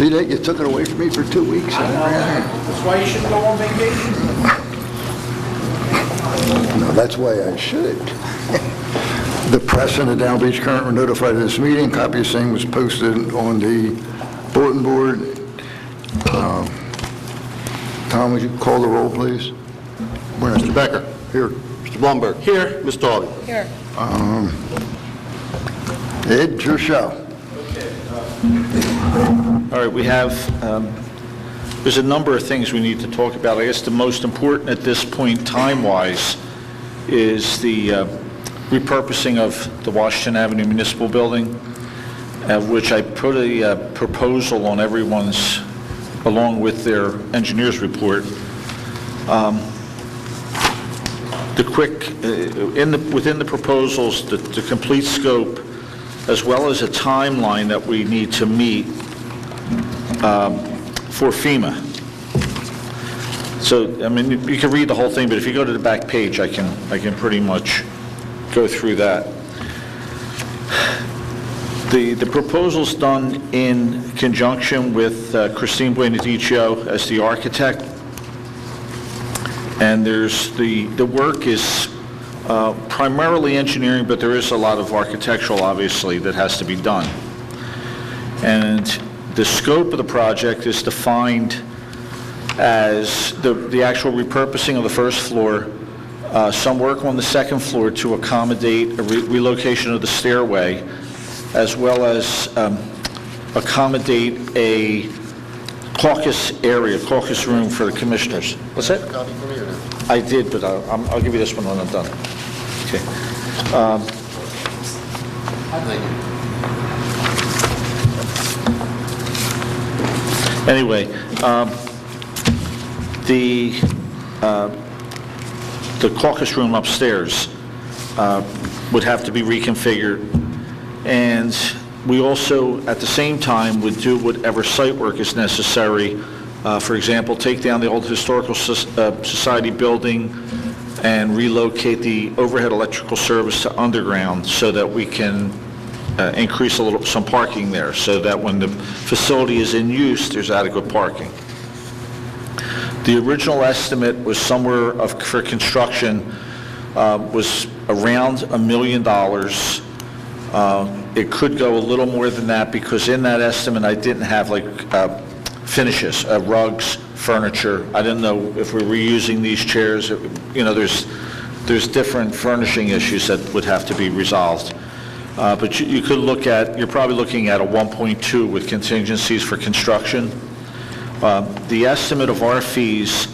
See that? You took it away from me for 2 weeks. That's why you shouldn't go on vacation. No, that's why I should. The press and the Down Beach Current were notified of this meeting. Copy of same was posted on the bulletin board. Tom, would you call the roll, please? Where, Mr. Becker? Here. Mr. Blumberg. Here. Ms. Dalby. Here. Ed, it's your show. All right, we have, there's a number of things we need to talk about. I guess the most important at this point, time-wise, is the repurposing of the Washington Avenue Municipal Building, which I put a proposal on everyone's, along with their engineer's report. Within the proposals, the complete scope, as well as a timeline that we need to meet for FEMA. So, I mean, you can read the whole thing, but if you go to the back page, I can pretty much go through that. The proposal's done in conjunction with Christine Buenedicio as the architect, and there's the work is primarily engineering, but there is a lot of architectural, obviously, that has to be done. And the scope of the project is defined as the actual repurposing of the first floor, some work on the second floor to accommodate a relocation of the stairway, as well as accommodate a caucus room for the commissioners. What's that? I did, but I'll give you this one when I'm done. Okay. Anyway, the caucus room upstairs would have to be reconfigured, and we also, at the same time, would do whatever site work is necessary. For example, take down the old Historical Society building and relocate the overhead electrical service to underground so that we can increase some parking there, so that when the facility is in use, there's adequate parking. The original estimate was for construction was around $1 million. It could go a little more than that, because in that estimate I didn't have finishes, rugs, furniture. I didn't know if we were reusing these chairs. You know, there's different furnishing issues that would have to be resolved. But you could you're probably looking at a 1.2 with contingencies for construction. The estimate of our fees,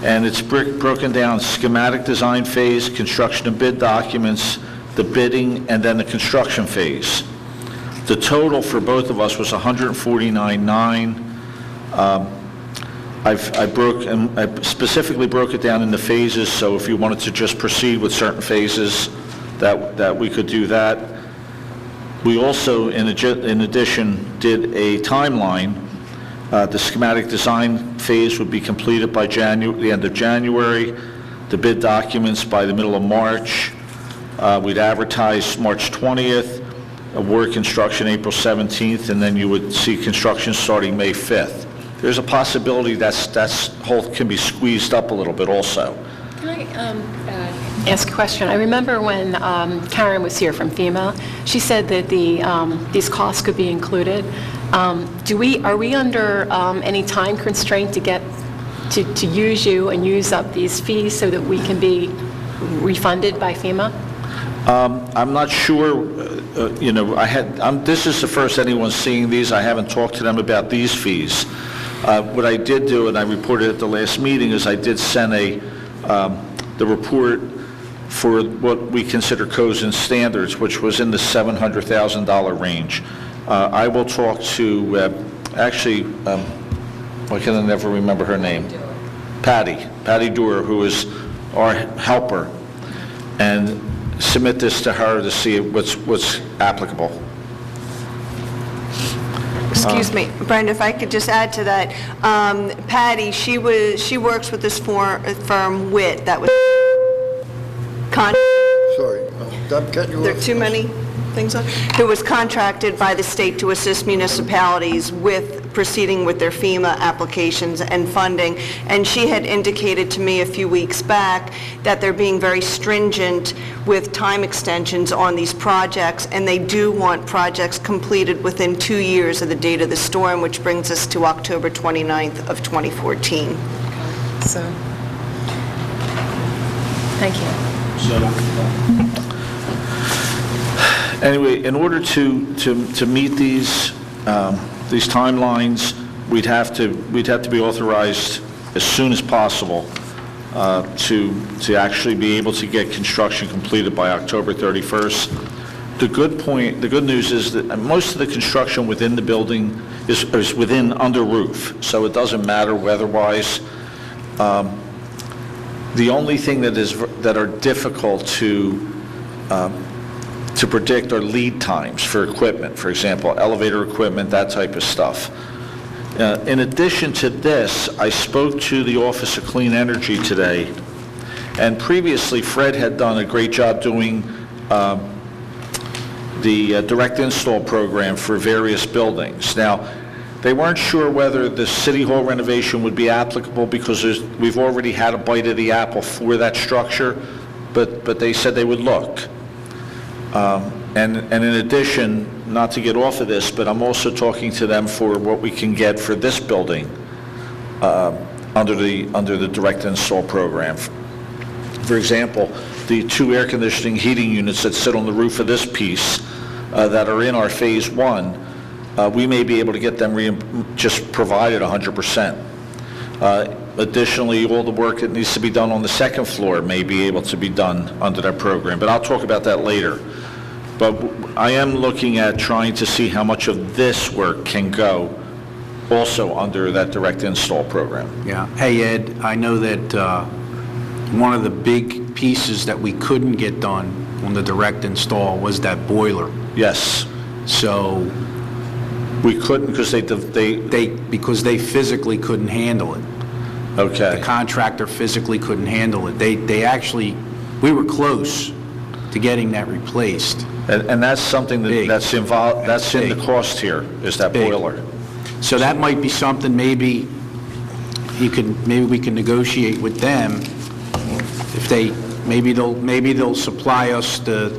and it's broken down: schematic design phase, construction and bid documents, the bidding, and then the construction phase. The total for both of us was $149,900. I specifically broke it down into phases, so if you wanted to just proceed with certain phases, that we could do that. We also, in addition, did a timeline. The schematic design phase would be completed by the end of January, the bid documents by the middle of March. We'd advertise March 20th, award construction April 17th, and then you would see construction starting May 5th. There's a possibility that whole can be squeezed up a little bit also. Can I ask a question? I remember when Karen was here from FEMA, she said that these costs could be included. Are we under any time constraint to get to use you and use up these fees so that we can be refunded by FEMA? I'm not sure. This is the first anyone's seeing these. I haven't talked to them about these fees. What I did do, and I reported at the last meeting, is I did send the report for what we consider codes and standards, which was in the $700,000 range. I will talk to, why can I never remember her name? Patty Doer, who is our helper, and submit this to her to see what's applicable. Excuse me, Brenda, if I could just add to that. Patty, she works with this firm, WIT, that was Sorry, I'm cutting you off. there are too many things on, who was contracted by the state to assist municipalities with proceeding with their FEMA applications and funding. And she had indicated to me a few weeks back that they're being very stringent with time extensions on these projects, and they do want projects completed within 2 years of the date of the storm, which brings us to October 29th of 2014. So, thank you. Anyway, in order to meet these timelines, we'd have to be authorized as soon as possible to actually be able to get construction completed by October 31st. The good news is that most of the construction within the building is within under roof, so it doesn't matter weather-wise. The only thing that are difficult to predict are lead times for equipment, for example, elevator equipment, that type of stuff. In addition to this, I spoke to the Office of Clean Energy today, and previously Fred had done a great job doing the direct install program for various buildings. Now, they weren't sure whether the City Hall renovation would be applicable because we've already had a bite of the apple for that structure, but they said they would look. And in addition, not to get off of this, but I'm also talking to them for what we can get for this building under the direct install program. For example, the 2 air conditioning heating units that sit on the roof of this piece that are in our Phase 1, we may be able to get them just provided 100%. Additionally, all the work that needs to be done on the second floor may be able to be done under that program, but I'll talk about that later. But I am looking at trying to see how much of this work can go also under that direct install program. Yeah. Hey, Ed, I know that one of the big pieces that we couldn't get done on the direct install was that boiler. Yes. So We couldn't because because they physically couldn't handle it. okay. The contractor physically couldn't handle it. They actually, we were close to getting that replaced. And that's something Big. that's involved, that's in the Big. cost here, is that Big. boiler. So that might be something maybe we can negotiate with them if maybe they'll supply us the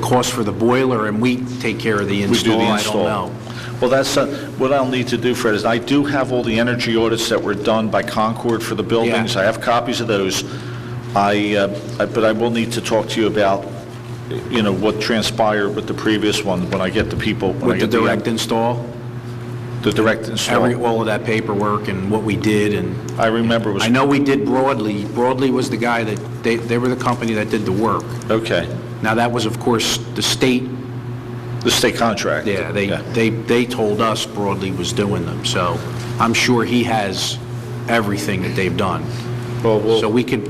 cost for the boiler and we take care of the We do install. the I install. don't know. Well, that's, what I'll need to do, Fred, is I do have all the energy audits that were done by Concord for the buildings. Yeah. I have copies of those. But I will need to talk to you about, what transpired with the previous one when I get the people. when I With the get direct install, The direct install. all of that paperwork and what we did, and I remember it was. I know we did Broadly. Broadly was the guy that, they were the company that did the work. Okay. Now, that was, of course, the state. The state contract. Yeah, they told us Broadly was doing them, so I'm sure he has everything that they've done. Well, So we can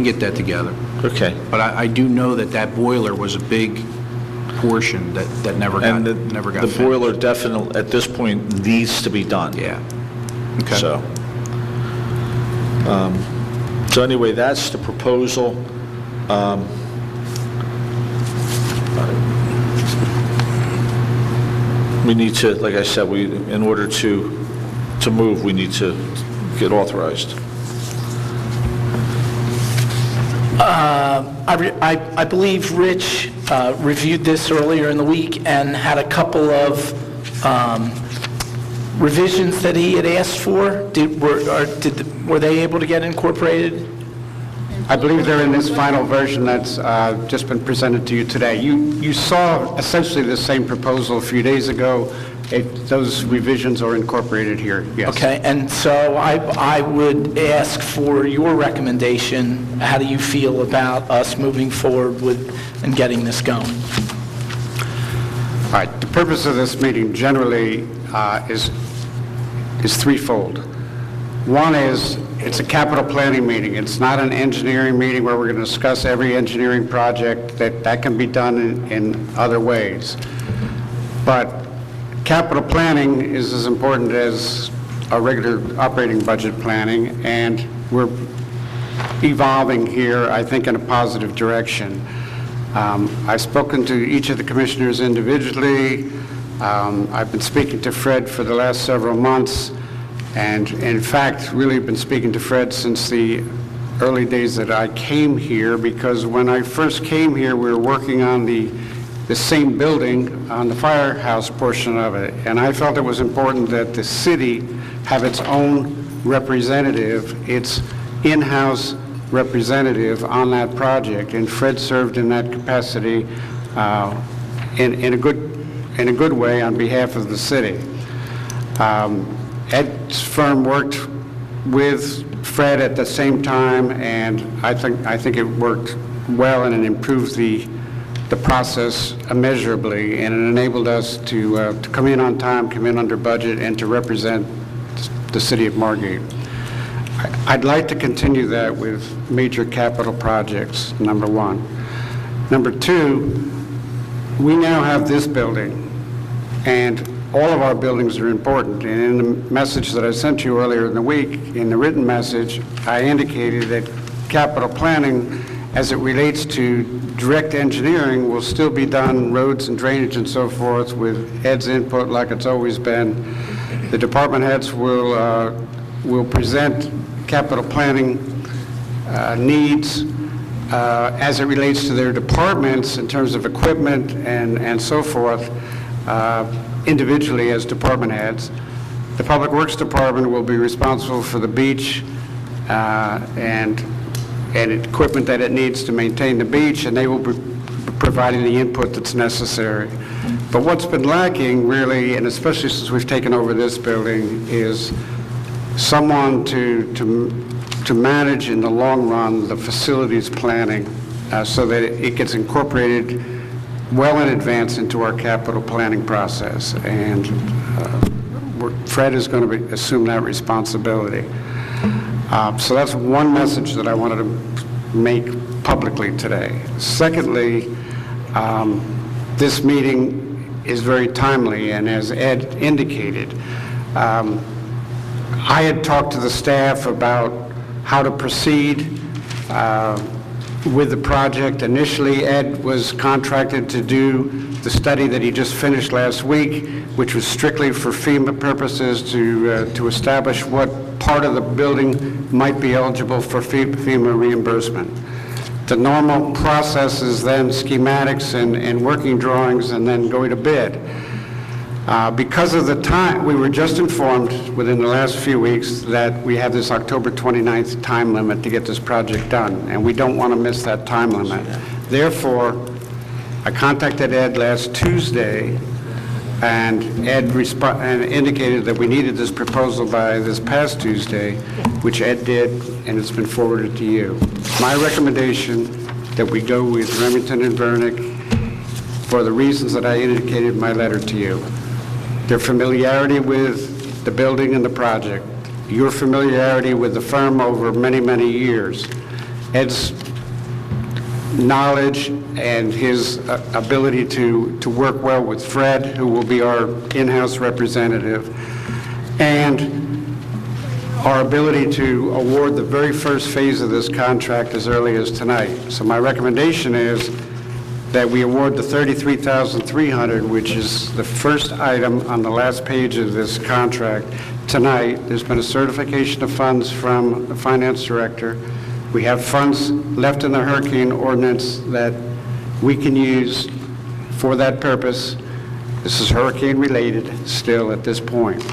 get that together. okay. But I do know that boiler was a big portion that never got And finished. the boiler definitely, at this point, needs to be done. Yeah. Okay. So anyway, that's the proposal. We need to, like I said, in order to move, we need to get authorized. I believe Rich reviewed this earlier in the week and had a couple of revisions that he had asked for. Were they able to get incorporated? I believe they're in this final version that's just been presented to you today. You saw essentially the same proposal a few days ago. Those revisions are incorporated here, yes. Okay, and so I would ask for your recommendation. How do you feel about us moving forward with and getting this going? All right, the purpose of this meeting generally is threefold. One is, it's a capital planning meeting. It's not an engineering meeting where we're going to discuss every engineering project. That can be done in other ways. But capital planning is as important as our regular operating budget planning, and we're evolving here, I think, in a positive direction. I've spoken to each of the commissioners individually. I've been speaking to Fred for the last several months, and in fact, really been speaking to Fred since the early days that I came here, because when I first came here, we were working on the same building on the firehouse portion of it, and I felt it was important that the city have its own representative, its in-house representative on that project, and Fred served in that capacity in a good way on behalf of the city. Ed's firm worked with Fred at the same time, and I think it worked well, and it improved the process immeasurably, and it enabled us to come in on time, come in under budget, and to represent the city of Margate. I'd like to continue that with major capital projects, number one. Number two, we now have this building, and all of our buildings are important. And in the message that I sent you earlier in the week, in the written message, I indicated that capital planning, as it relates to direct engineering, will still be done, roads and drainage and so forth, with Ed's input like it's always been. The department heads will present capital planning needs as it relates to their departments in terms of equipment and so forth, individually as department heads. The Public Works Department will be responsible for the beach and equipment that it needs to maintain the beach, and they will be providing the input that's necessary. But what's been lacking, really, and especially since we've taken over this building, is someone to manage in the long run the facilities planning so that it gets incorporated well in advance into our capital planning process. And Fred is going to assume that responsibility. So that's one message that I wanted to make publicly today. Secondly, this meeting is very timely, and as Ed indicated, I had talked to the staff about how to proceed with the project. Initially, Ed was contracted to do the study that he just finished last week, which was strictly for FEMA purposes to establish what part of the building might be eligible for FEMA reimbursement. The normal process is then schematics and working drawings and then going to bid. Because of the time, we were just informed within the last few weeks that we have this October 29th time limit to get this project done, and we don't want to miss that time limit. Therefore, I contacted Ed last Tuesday, and Ed indicated that we needed this proposal by this past Tuesday, which Ed did, and it's been forwarded to you. My recommendation that we go with Remington and Vernick for the reasons that I indicated in my letter to you. Their familiarity with the building and the project, your familiarity with the firm over many, many years, Ed's knowledge and his ability to work well with Fred, who will be our in-house representative, and our ability to award the very first phase of this contract as early as tonight. So my recommendation is that we award the $33,300, which is the first item on the last page of this contract, tonight. There's been a certification of funds from the finance director. We have funds left in the hurricane ordinance that we can use for that purpose. This is hurricane related still at this point.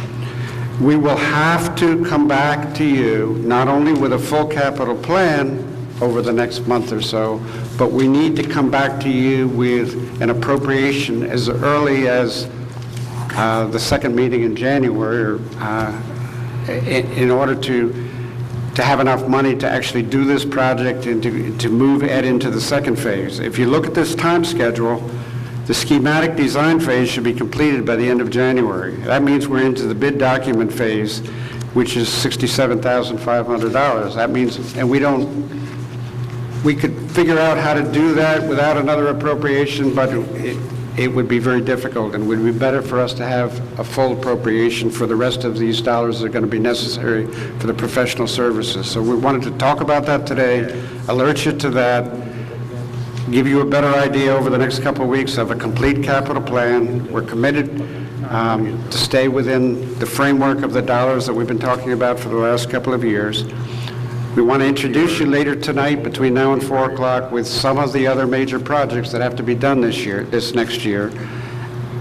We will have to come back to you not only with a full capital plan over the next month or so, but we need to come back to you with an appropriation as early as the second meeting in January, in order to have enough money to actually do this project and to move Ed into the second phase. If you look at this time schedule, the schematic design phase should be completed by the end of January. That means we're into the bid document phase, which is $67,500. That means, and we could figure out how to do that without another appropriation, but it would be very difficult, and it would be better for us to have a full appropriation for the rest of these dollars that are going to be necessary for the professional services. So we wanted to talk about that today, alert you to that. give you a better idea over the next couple of weeks of a complete capital plan. We're committed to stay within the framework of the dollars that we've been talking about for the last couple of years. We want to introduce you later tonight, between now and 4 o'clock, with some of the other major projects that have to be done this next year.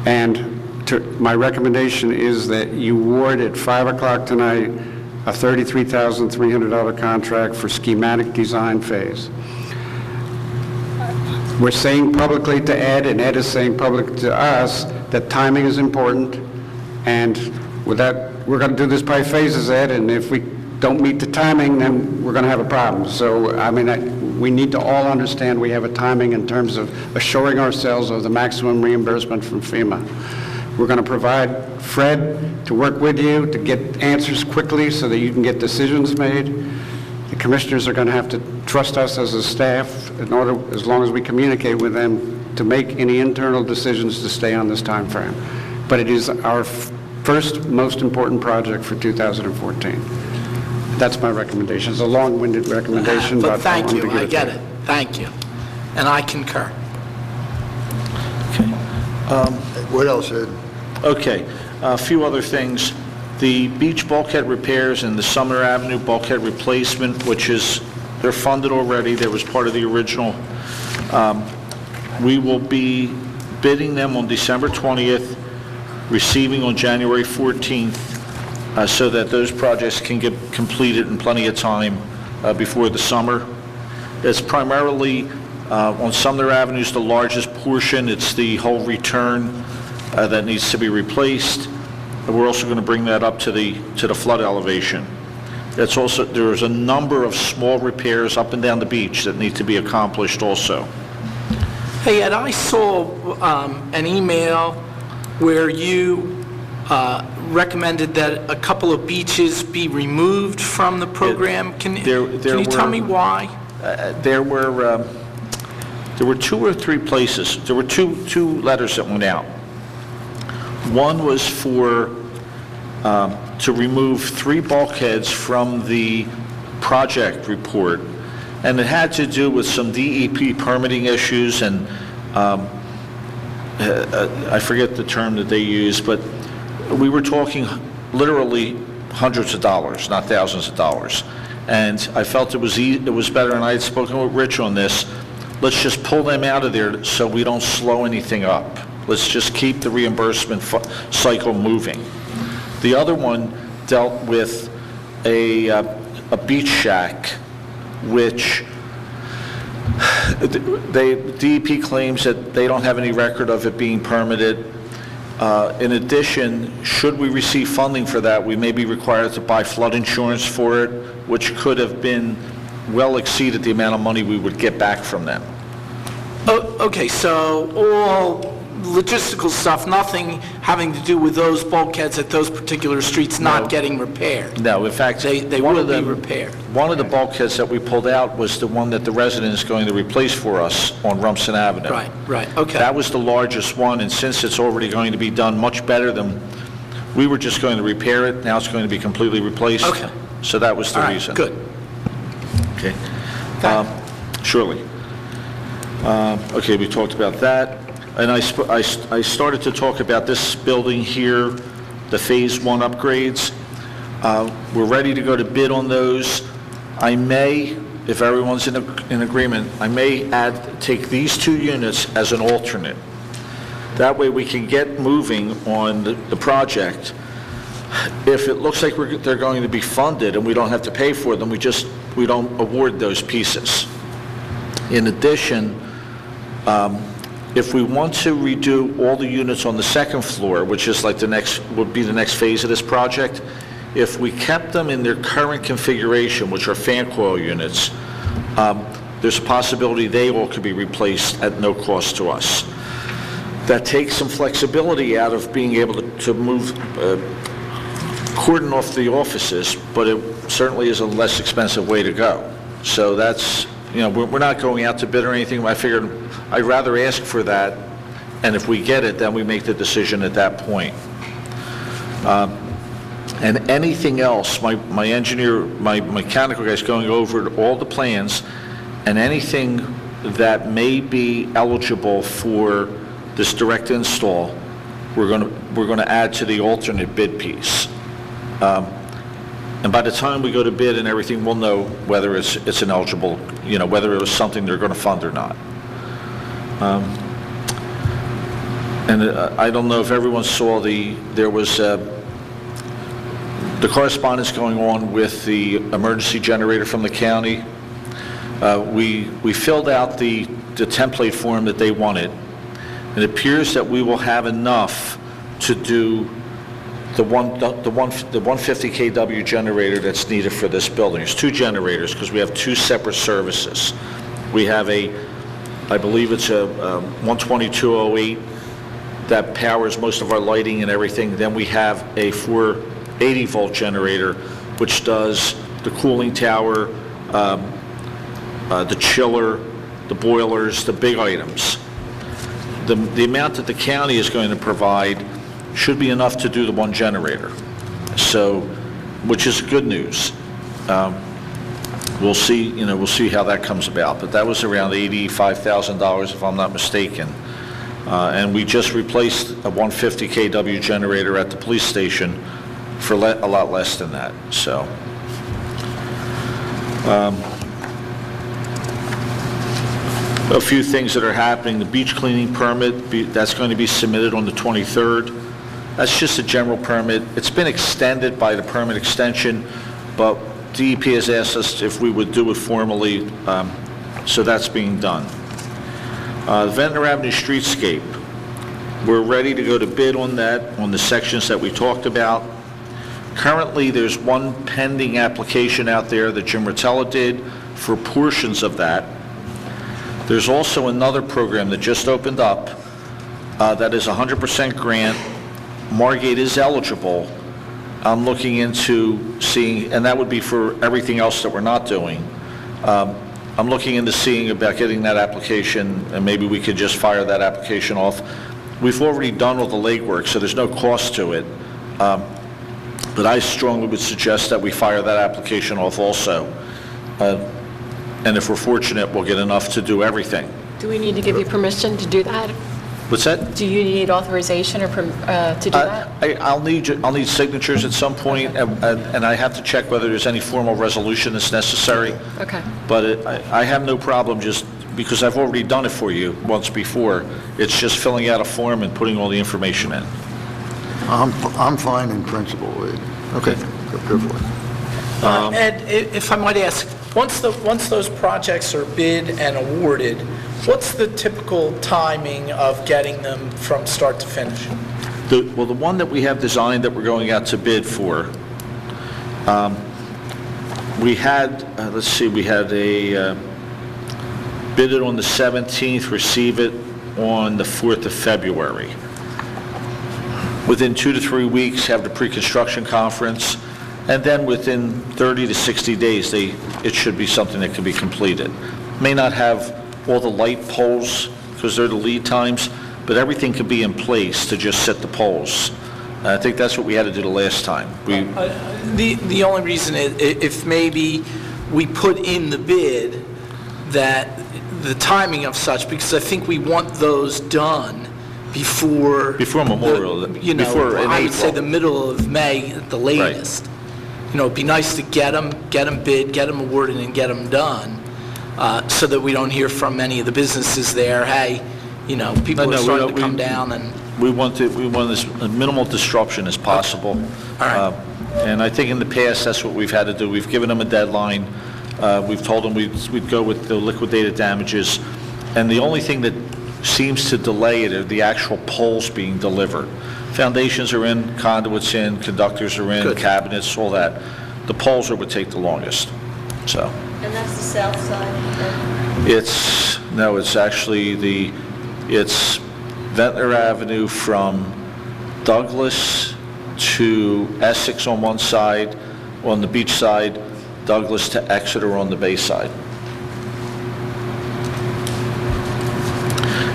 And my recommendation is that you award at 5 o'clock tonight a $33,300 contract for schematic design phase. We're saying publicly to Ed, and Ed is saying publicly to us, that timing is important, and with that, we're going to do this by phases, Ed, and if we don't meet the timing, then we're going to have a problem. So, I mean, we need to all understand we have a timing in terms of assuring ourselves of the maximum reimbursement from FEMA. We're going to provide Fred to work with you to get answers quickly so that you can get decisions made. The commissioners are going to have to trust us as a staff in order, as long as we communicate with them, to make any internal decisions to stay on this time frame. But it is our first most important project for 2014. That's my recommendation. It's a long-winded recommendation, But thank wanted to you, give I to get you. it. Thank you. And I concur. What else, Ed? Okay, a few other things. The beach bulkhead repairs and the Sumner Avenue bulkhead replacement, they're funded already, that was part of the original. We will be bidding them on December 20th, receiving on January 14th, so that those projects can get completed in plenty of time before the summer. It's primarily on Sumner Avenue is the largest portion. It's the whole return that needs to be replaced. We're also going to bring that up to the flood elevation. There's a number of small repairs up and down the beach that need to be accomplished also. Hey, Ed, I saw an email where you recommended that a couple of beaches be removed from the program. Can you tell me why? There were 2 or 3 places. There were two letters that went out. One was to remove 3 bulkheads from the project report, and it had to do with some DEP permitting issues, and I forget the term that they used, but we were talking literally hundreds of dollars, not thousands of dollars. And I felt it was better, and I had spoken with Rich on this, let's just pull them out of there so we don't slow anything up. Let's just keep the reimbursement cycle moving. The other one dealt with a beach shack, which DEP claims that they don't have any record of it being permitted. In addition, should we receive funding for that, we may be required to buy flood insurance for it, which could have been well exceeded the amount of money we would get back from them. Oh, okay, so all logistical stuff, nothing having to do with those bulkheads at those particular streets not getting repaired. No, in fact, They will be repaired. One of the bulkheads that we pulled out was the one that the resident is going to replace for us on Rumson Avenue. Right, okay. That was the largest one, and since it's already going to be done much better than, we were just going to repair it, now it's going to be completely replaced. Okay. So that was the All right, reason. good. Okay. Surely. Okay, we talked about that. And I started to talk about this building here, the Phase 1 upgrades. We're ready to go to bid on those. I may, if everyone's in agreement, I may take these 2 units as an alternate. That way we can get moving on the project. If it looks like they're going to be funded and we don't have to pay for them, we don't award those pieces. In addition, if we want to redo all the units on the second floor, which is like would be the next phase of this project, if we kept them in their current configuration, which are fan coil units, there's a possibility they all could be replaced at no cost to us. That takes some flexibility out of being able to move, cordon off the offices, but it certainly is a less expensive way to go. So that's, we're not going out to bid or anything. I figured I'd rather ask for that, and if we get it, then we make the decision at that point. And anything else, my engineer, my mechanical guy's going over all the plans, and anything that may be eligible for this direct install, we're going to add to the alternate bid piece. And by the time we go to bid and everything, we'll know whether it's an eligible, whether it was something they're going to fund or not. And I don't know if everyone saw there was the correspondence going on with the emergency generator from the county. We filled out the template form that they wanted. It appears that we will have enough to do the 150 kW generator that's needed for this building. There's 2 generators because we have 2 separate services. We have I believe it's a 12208 that powers most of our lighting and everything. Then we have a 480 volt generator, which does the cooling tower, the chiller, the boilers, the big items. The amount that the county is going to provide should be enough to do the 1 generator, so, which is good news. We'll see, we'll see how that comes about, but that was around $85,000 if I'm not mistaken. And we just replaced a 150 kW generator at the police station for a lot less than that, so. A few things that are happening. The beach cleaning permit, that's going to be submitted on the 23rd. That's just a general permit. It's been extended by the permit extension, but DEP has asked us if we would do it formally, so that's being done. Ventnor Avenue streetscape. We're ready to go to bid on that, on the sections that we talked about. Currently, there's 1 pending application out there that Jim Rotella did for portions of that. There's also another program that just opened up that is 100% grant. Margate is eligible. I'm looking into seeing, and that would be for everything else that we're not doing. I'm looking into seeing about getting that application, and maybe we could just fire that application off. We've already done all the legwork, so there's no cost to it. But I strongly would suggest that we fire that application off also. And if we're fortunate, we'll get enough to do everything. Do we need to give you permission to do that? What's that? Do you need authorization or to do that? I'll need signatures at some point, and I have to check whether there's any formal resolution that's necessary. Okay. But I have no problem, just because I've already done it for you once before. It's just filling out a form and putting all the information in. I'm fine in principle. Okay. Go for it. Ed, if I might ask, once those projects are bid and awarded, what's the typical timing of getting them from start to finish? The one that we have designed that we're going out to bid for, we had, let's see, we had a bid it on the 17th, receive it on the 4th of February. Within 2 to 3 weeks, have the pre-construction conference, and then within 30 to 60 days, it should be something that can be completed. May not have all the light poles, because they're the lead times, but everything could be in place to just set the poles. I think that's what we had to do the last time. The only reason is if maybe we put in the bid that the timing of such, because I think we want those done before Memorial, before in I would say April. the middle of May at the latest. It'd be nice to get them bid, get them awarded, and get them done, so that we don't hear from many of the businesses there, hey, people are starting to come down and... We want as minimal disruption as possible. All right. And I think in the past, that's what we've had to do. We've given them a deadline. We've told them we'd go with the liquidated damages. And the only thing that seems to delay it are the actual poles being delivered. Foundations are in, conduits in, conductors are in, Good. cabinets, all that. The poles are what take the longest, so. And that's the south side? It's Ventnor Avenue from Douglas to Essex on one side, on the beach side, Douglas to Exeter on the bay side.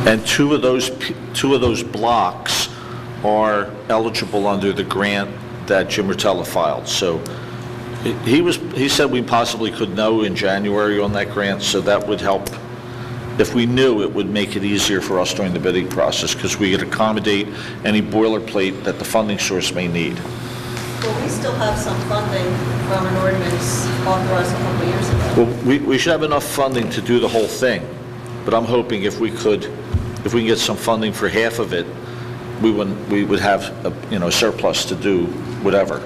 And two of those blocks are eligible under the grant that Jim Rotella filed. So he said we possibly could know in January on that grant, so that would help if we knew, it would make it easier for us during the bidding process, because we could accommodate any boilerplate that the funding source may need. Well, we still have some funding from an ordinance authorized a couple of years ago. Well, we should have enough funding to do the whole thing, but I'm hoping if we can get some funding for half of it, we would have a surplus to do whatever.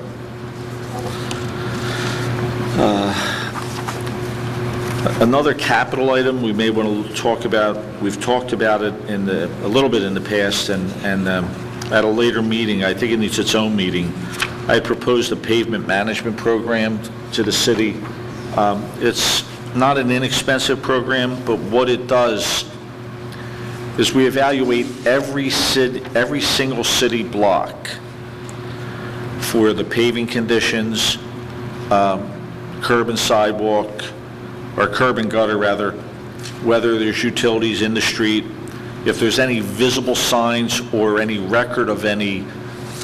Another capital item we may want to talk about, we've talked about it a little bit in the past, and at a later meeting, I think it needs its own meeting, I had proposed a pavement management program to the city. It's not an inexpensive program, but what it does is we evaluate every single city block for the paving conditions, curb and sidewalk, or curb and gutter rather, whether there's utilities in the street, if there's any visible signs or any record of any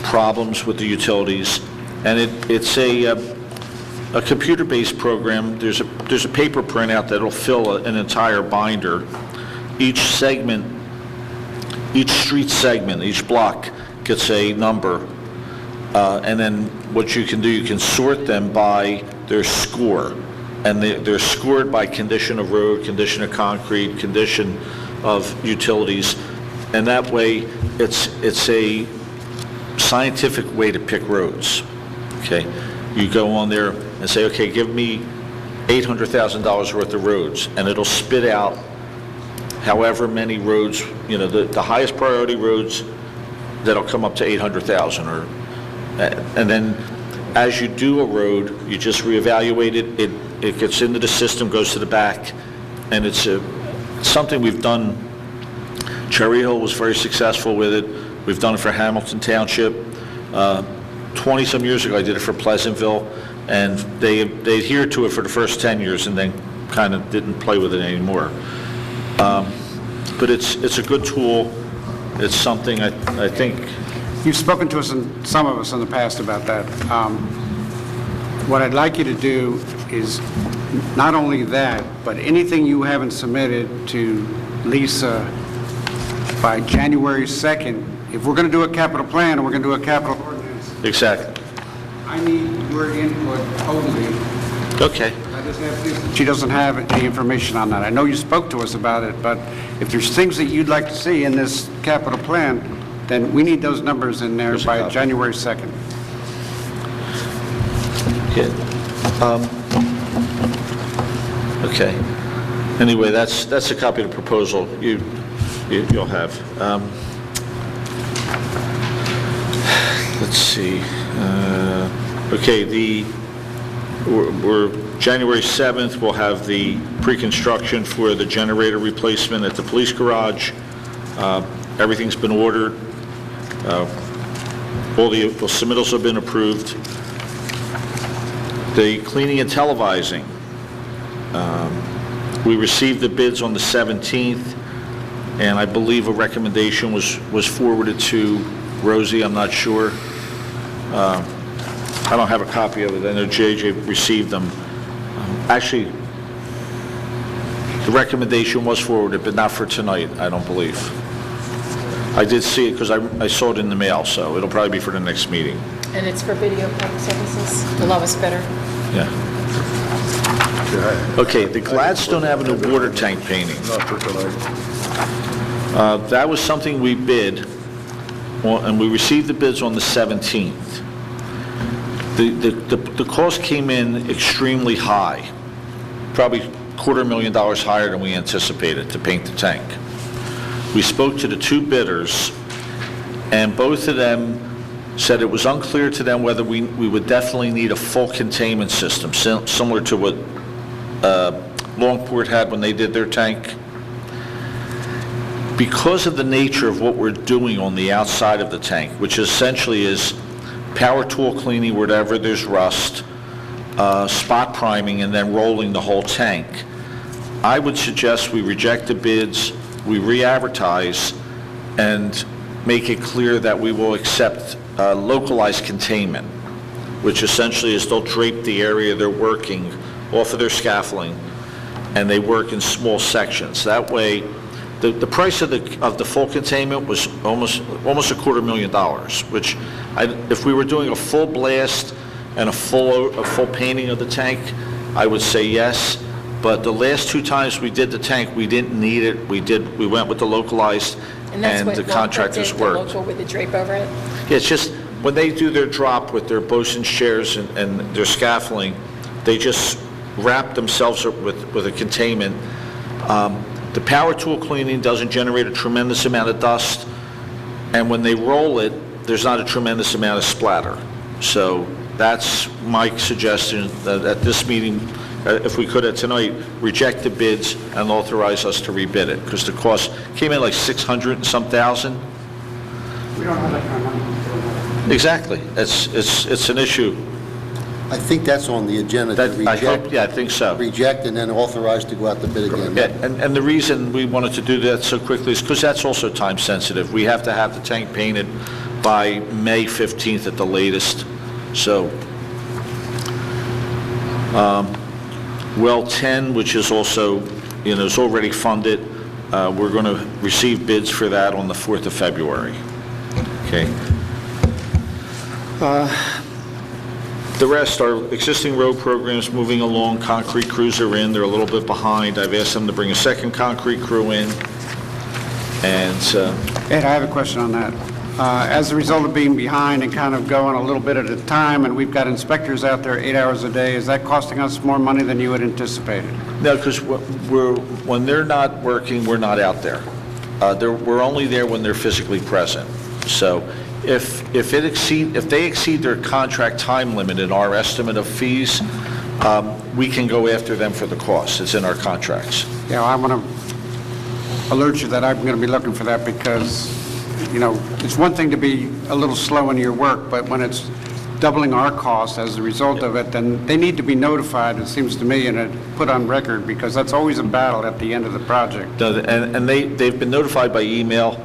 problems with the utilities. And it's a computer-based program. There's a paper printout that'll fill an entire binder. Each segment, each street segment, each block gets a number. And then what you can do, you can sort them by their score. And they're scored by condition of road, condition of concrete, condition of utilities. And that way, it's a scientific way to pick roads. Okay? You go on there and say, okay, give me $800,000 worth of roads, and it'll spit out however many roads, the highest priority roads that'll come up to 800,000, and then as you do a road, you just reevaluate it. It gets into the system, goes to the back, and it's something we've done. Cherry Hill was very successful with it. We've done it for Hamilton Township. 20-some years ago, I did it for Pleasantville, and they adhered to it for the first 10 years and then kind of didn't play with it anymore. But it's a good tool. It's something I think... You've spoken to us, and some of us in the past, about that. What I'd like you to do is not only that, but anything you haven't submitted to Lisa by January 2nd, if we're going to do a capital plan and we're going to do a capital ordinance, Exactly. I need your input totally. Okay. She doesn't have any information on that. I know you spoke to us about it, but if there's things that you'd like to see in this capital plan, then we need those numbers in there Here's a by copy. January 2nd. Okay. Anyway, that's a copy of the proposal you'll have. Let's see. Okay, we're January 7th. We'll have the pre-construction for the generator replacement at the police garage. Everything's been ordered. All the submittals have been approved. The cleaning and televising, we received the bids on the 17th, and I believe a recommendation was forwarded to Rosie, I'm not sure. I don't have a copy of it. I know JJ received them. Actually, the recommendation was forwarded, but not for tonight, I don't believe. I did see it because I saw it in the mail, so it'll probably be for the next meeting. And it's for video public services, the lowest bidder. Yeah. Okay, the Gladstone Avenue water tank painting. Not for tonight. That was something we bid, and we received the bids on the 17th. The cost came in extremely high, probably $250,000 higher than we anticipated to paint the tank. We spoke to the two bidders, and both of them said it was unclear to them whether we would definitely need a full containment system, similar to what Longport had when they did their tank. Because of the nature of what we're doing on the outside of the tank, which essentially is power tool cleaning wherever there's rust, spot priming, and then rolling the whole tank, I would suggest we reject the bids, we re-advertise, and make it clear that we will accept localized containment, which essentially is they'll drape the area they're working off of their scaffolding, and they work in small sections. That way, the price of the full containment was almost $250,000, which if we were doing a full blast and a full painting of the tank, I would say yes. But the last 2 times we did the tank, we didn't need it. We went with the localized, and the contractors worked. local with the drape over it? Yeah, it's just, when they do their drop with their bosun's chairs and their scaffolding, they just wrap themselves up with a containment. The power tool cleaning doesn't generate a tremendous amount of dust, and when they roll it, there's not a tremendous amount of splatter. So that's my suggestion, that at this meeting, if we could tonight, reject the bids and authorize us to rebid it, because the cost came in like 600 and some thousand. We don't have that kind of money. Exactly. It's an issue. I think that's on the agenda, to That, I hope, reject, yeah, I think so. reject, and then authorize to go out to bid again. Yeah, and the reason we wanted to do that so quickly is because that's also time sensitive. We have to have the tank painted by May 15th at the latest. So, well 10, which is also, is already funded, we're going to receive bids for that on the 4th of February. Okay. The rest are existing road programs moving along. Concrete crews are in. They're a little bit behind. I've asked them to bring a second concrete crew in. And Ed, I have a question on that. As a result of being behind and kind of going a little bit at a time, and we've got inspectors out there 8 hours a day, is that costing us more money than you had anticipated? no, because when they're not working, we're not out there. We're only there when they're physically present. So if they exceed their contract time limit in our estimate of fees, we can go after them for the cost. It's in our contracts. Yeah, I want to alert you that I'm going to be looking for that, because, it's one thing to be a little slow in your work, but when it's doubling our cost as a result of it, then they need to be notified, it seems to me, and put on record, because that's always a battle at the end of the project. And they've been notified by email.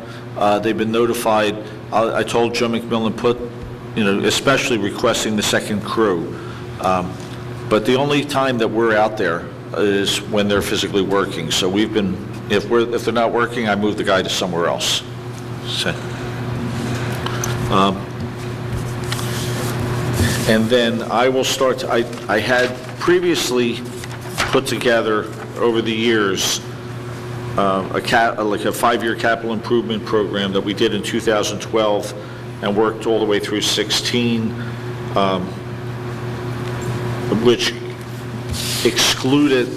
They've been notified. I told Joe McMillan especially requesting the second crew. But the only time that we're out there is when they're physically working. So we've been, if they're not working, I move the guy to somewhere else. So, and then I will start, I had previously put together over the years like a 5-year capital improvement program that we did in 2012 and worked all the way through 16, which excluded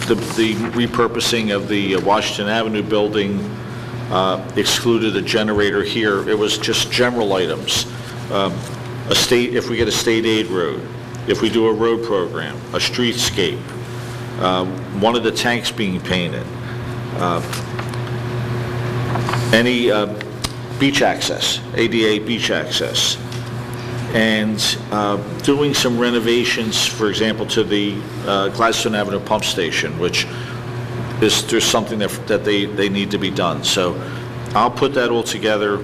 the repurposing of the Washington Avenue building, excluded a generator here. It was just general items. If we get a state aid road, if we do a road program, a streetscape, one of the tanks being painted, any beach access, ADA beach access, and doing some renovations, for example, to the Gladstone Avenue pump station, which there's something that they need to be done. So I'll put that all together,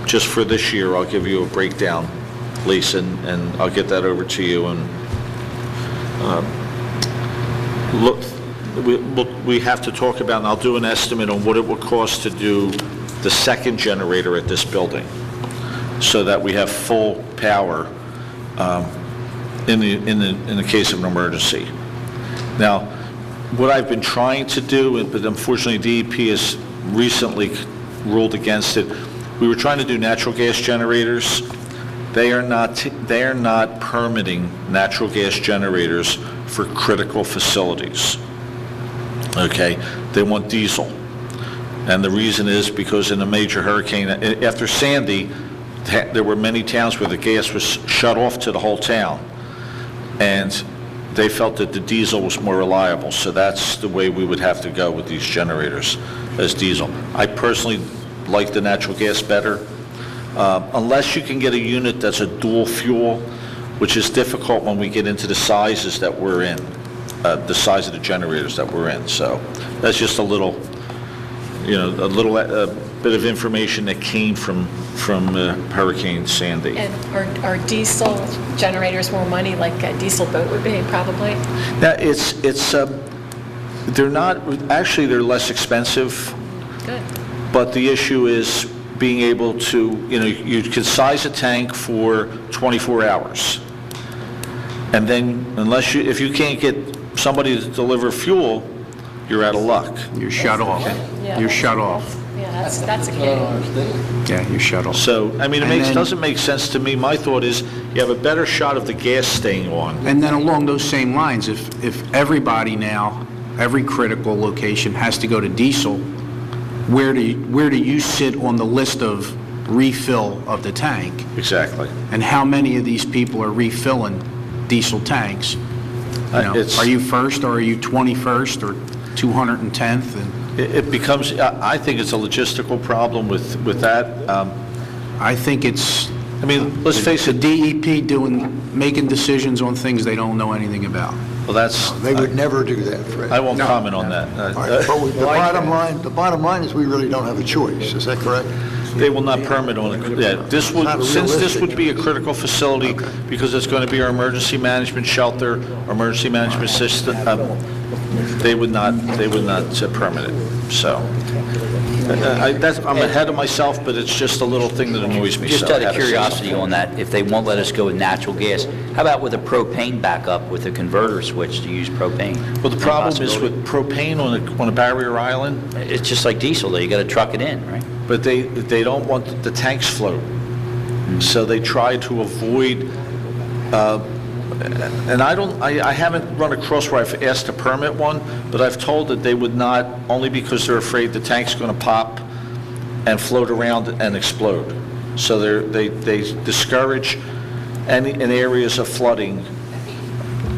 just for this year. I'll give you a breakdown, Lisa, and I'll get that over to you. And we have to talk about, and I'll do an estimate on what it would cost to do the second generator at this building, so that we have full power in the case of an emergency. Now, what I've been trying to do, but unfortunately DEP has recently ruled against it. We were trying to do natural gas generators. They are not permitting natural gas generators for critical facilities. Okay, they want diesel. And the reason is because in a major hurricane, after Sandy, there were many towns where the gas was shut off to the whole town. And they felt that the diesel was more reliable. So that's the way we would have to go with these generators, as diesel. I personally like the natural gas better. Unless you can get a unit that's a dual fuel, which is difficult when we get into the sizes that we're in, the size of the generators that we're in. So that's just a little bit of information that came from Hurricane Sandy. And are diesel generators more money like a diesel boat would be, probably? Now, they're not, actually, they're less expensive, Good. but the issue is being able to, you can size a tank for 24 hours. And then, if you can't get somebody to deliver fuel, you're out of luck. You're shut off. Yeah, You're shut off. Yeah, that's a key. Yeah, you're shut off. So, I mean, And then- doesn't make sense to me. My thought is, you have a better shot of the gas staying on. And then along those same lines, if everybody now, every critical location has to go to diesel, where do you sit on the list of refill of the tank? Exactly. And how many of these people are refilling diesel tanks? Are you first, or are you 21st, or 210th? And It becomes, I think it's a logistical problem with that. I think it's, I mean, let's face the it, DEP making decisions on things they don't know anything about. well, that's, They would never do that, Fred. I won't comment on that. All right, but the bottom line is we really don't have a choice, is that correct? They will not permit on it. Yeah, Not since this would realistic. be a critical facility, because it's going to be our emergency management shelter, our emergency management system, they would not permit it, so. I'm ahead of myself, but it's just a little thing that annoys me. Just so I out of had to say curiosity on that, if they won't let us go with natural gas, how about with a propane backup with a converter switch to use propane? something. Well, the problem is with propane on a barrier island, It's just like diesel, though, you got to truck it in, right? but they don't want the tanks float. So they try to avoid, and I haven't run across where I've asked to permit one, but I've told that they would not, only because they're afraid the tank's going to pop and float around and explode. So they discourage in areas of flooding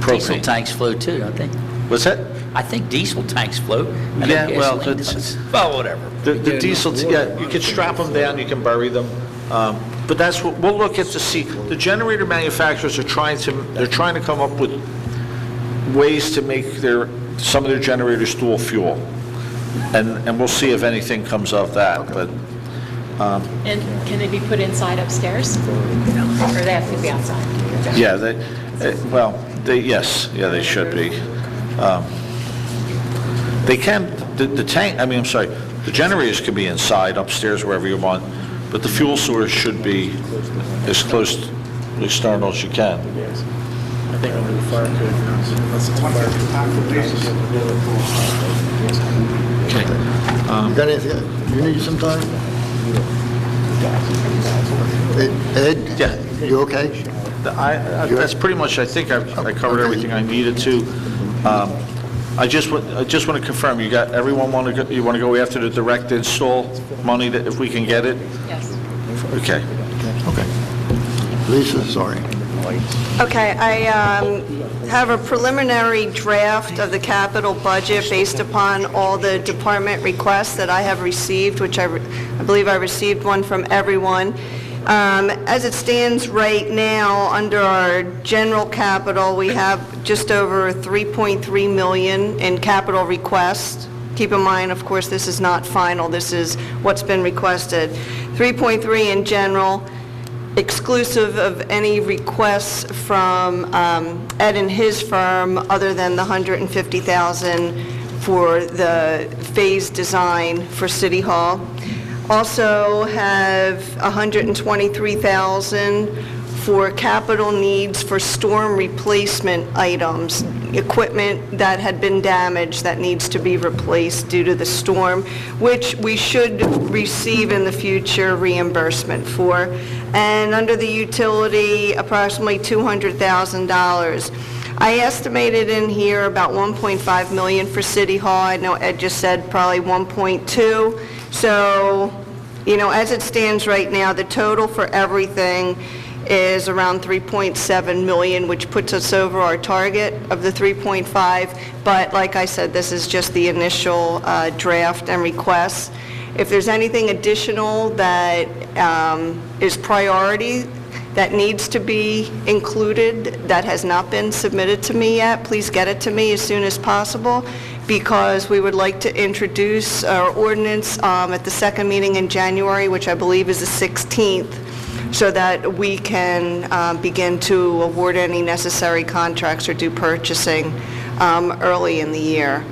Diesel propane. tanks float too, don't they? What's that? I think diesel tanks float. I know Yeah, well, gasoline that's- does. Well, whatever. The diesel, yeah, you can strap them down, you can bury them, but that's what, we'll look at to see. The generator manufacturers are trying to come up with ways to make some of their generators dual fuel, and we'll see if anything comes of that, but, And can they be put inside upstairs? Or they have to be outside? yeah, they should be. They can, the tank, I'm sorry, the generators can be inside, upstairs, wherever you want, but the fuel source should be as close to external as you can. I think under the fire code, unless it's fire. You got anything, you need some time? Ed? Yeah. You okay? That's pretty much, I think I covered everything I needed to. I just want to confirm, you want to go after the direct install money, that if we can get it? Yes. Okay. Lisa, sorry. Okay, I have a preliminary draft of the capital budget based upon all the department requests that I have received, which I believe I received one from everyone. As it stands right now, under our general capital, we have just over $3.3 million in capital requests. Keep in mind, of course, this is not final, this is what's been requested. 3.3 in general, exclusive of any requests from Ed and his firm, other than the $150,000 for the phase design for City Hall. Also have $123,000 for capital needs for storm replacement items, equipment that had been damaged that needs to be replaced due to the storm, which we should receive in the future reimbursement for. And under the utility, approximately $200,000. I estimated in here about $1.5 million for City Hall. I know Ed just said probably 1.2. So, as it stands right now, the total for everything is around $3.7 million, which puts us over our target of the 3.5. But like I said, this is just the initial draft and request. If there's anything additional that is priority, that needs to be included that has not been submitted to me yet, please get it to me as soon as possible, because we would like to introduce our ordinance at the second meeting in January, which I believe is the 16th, so that we can begin to award any necessary contracts or do purchasing early in the year.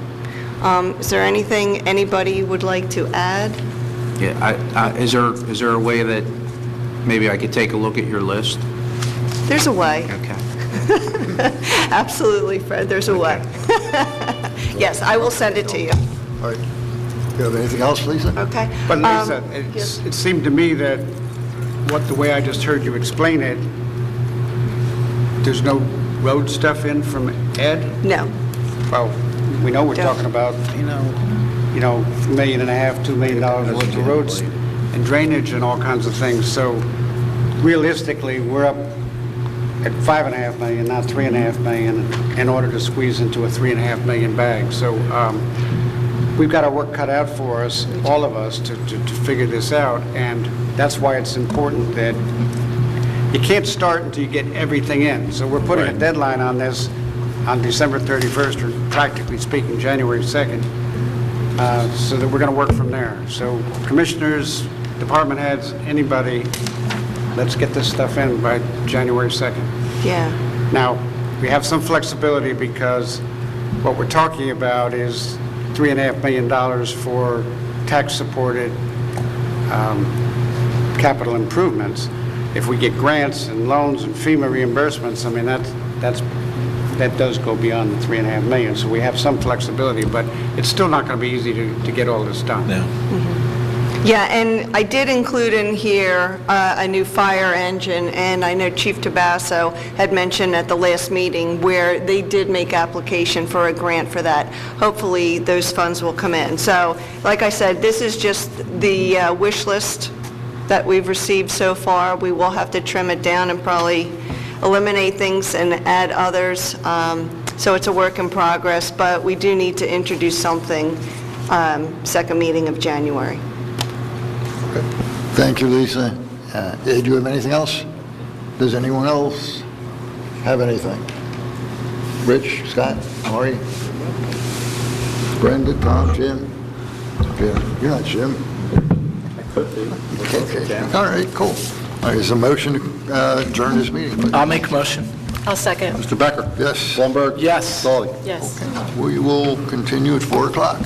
Is there anything anybody would like to add? Yeah, is there a way that maybe I could take a look at your list? There's a way. Okay. Absolutely, Fred, there's a way. Yes, I will send it to you. All right. You have anything else, Lisa? Okay? But Lisa, yes. it seemed to me that the way I just heard you explain it, there's no road stuff in from Ed? No. Well, we know we're Don't. talking about, $1.5 million, $2 million worth of roads and drainage and all kinds of things. So realistically, we're up at $5.5 million, not $3.5 million, in order to squeeze into a $3.5 million bag. So we've got our work cut out for us, all of us, to figure this out. And that's why it's important that you can't start until you get everything in. So we're putting a deadline on this on December 31st, or practically speaking, January 2nd, so that we're going to work from there. So commissioners, department heads, anybody, let's get this stuff in by January 2nd. Yeah. Now, we have some flexibility because what we're talking about is $3.5 million for tax-supported capital improvements. If we get grants and loans and FEMA reimbursements, I mean, that does go beyond the $3.5 million. So we have some flexibility, but it's still not going to be easy to get all this done. Yeah. Yeah, and I did include in here a new fire engine, and I know Chief Tabasso had mentioned at the last meeting where they did make application for a grant for that. Hopefully, those funds will come in. So, like I said, this is just the wish list that we've received so far. We will have to trim it down and probably eliminate things and add others. So it's a work in progress, but we do need to introduce something second meeting of January. Thank you, Lisa. Ed, do you have anything else? Does anyone else have anything? Rich, Scott, Maury, Brenda, Tom, Jim? Jim, you're not Jim. Okay. All right, cool. All right, is a motion to adjourn this meeting, please? I'll make a motion. I'll second. Mr. Becker? Yes. Blumberg? Yes. Dolly? Yes. We will continue at 4 o'clock.